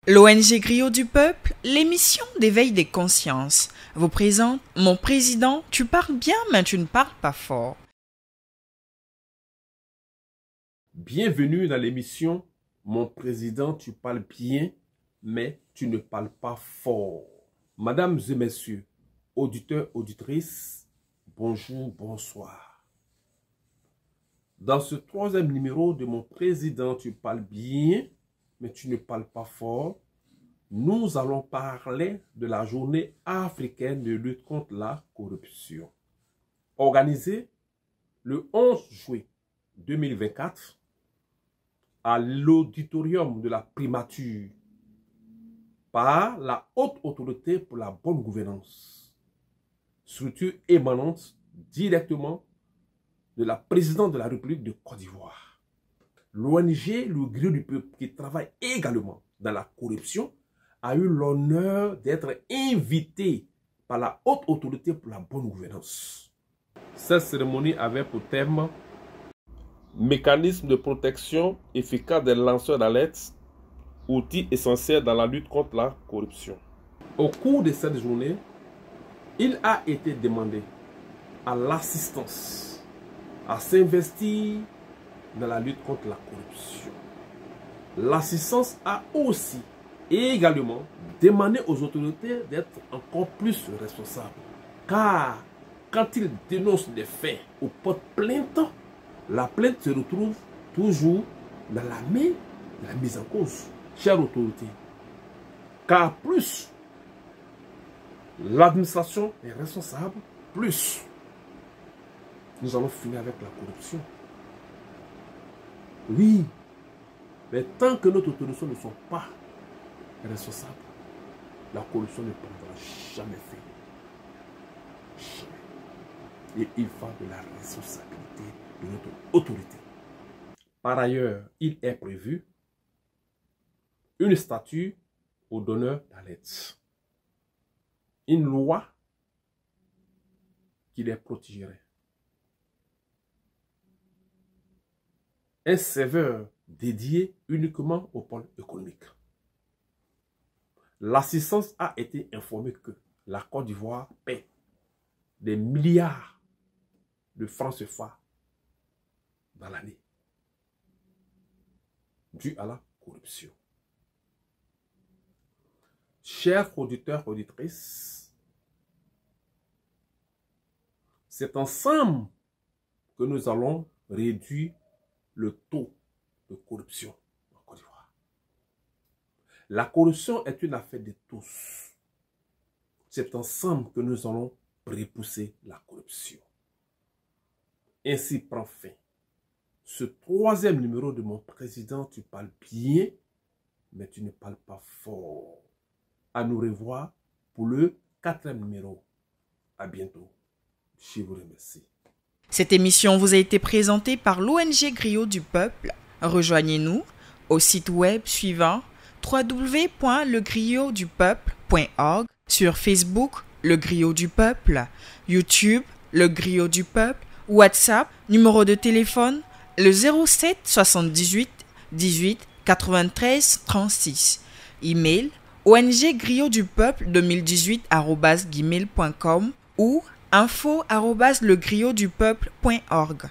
L'ONG Griot du Peuple, l'émission d'éveil des consciences, vous présente Mon président, tu parles bien mais tu ne parles pas fort. Bienvenue dans l'émission Mon président, tu parles bien mais tu ne parles pas fort. Mesdames et messieurs, auditeurs, auditrices, bonjour, bonsoir. Dans ce troisième numéro de Mon président, tu parles bien mais tu ne parles pas fort, nous allons parler de la journée africaine de lutte contre la corruption. Organisée le 11 juillet 2024 à l'auditorium de la primature par la Haute Autorité pour la bonne gouvernance, structure émanante directement de la présidente de la République de Côte d'Ivoire. L'ONG Le Griot du Peuple, qui travaille également dans la corruption, a eu l'honneur d'être invité par la Haute Autorité pour la bonne gouvernance. Cette cérémonie avait pour thème « Mécanisme de protection efficace des lanceurs d'alerte, outil essentiel dans la lutte contre la corruption ». Au cours de cette journée, il a été demandé à l'assistance à s'investir dans la lutte contre la corruption. L'assistance a aussi également demandé aux autorités d'être encore plus responsables. Car quand ils dénoncent des faits ou portent plainte, la plainte se retrouve toujours dans la main de la mise en cause. Chère autorité, car plus l'administration est responsable, plus nous allons finir avec la corruption. Oui, mais tant que notre autorités ne sont pas responsables, la corruption ne prendra jamais fin. Jamais. Et il faut de la responsabilité de notre autorité. Par ailleurs, il est prévu une statue au donneur d'alerte. Une loi qui les protégerait. Un serveur dédié uniquement au pôle économique. L'assistance a été informée que la Côte d'Ivoire paie des milliards de francs CFA dans l'année dû à la corruption. Chers auditeurs, auditrices, c'est ensemble que nous allons réduire le taux de corruption en Côte d'Ivoire. La corruption est une affaire de tous. C'est ensemble que nous allons repousser la corruption. Ainsi prend fin ce troisième numéro de Mon président, tu parles bien, mais tu ne parles pas fort. À nous revoir pour le quatrième numéro. À bientôt. Je vous remercie. Cette émission vous a été présentée par l'ONG Griot du Peuple. Rejoignez-nous au site web suivant www.legriotdupeuple.org, sur Facebook Le Griot du Peuple, YouTube Le Griot du Peuple, WhatsApp, numéro de téléphone le 07 78 18 93 36, email onggriotsdupeuple2018@gmail.com ou info@legriotdupeuple.org.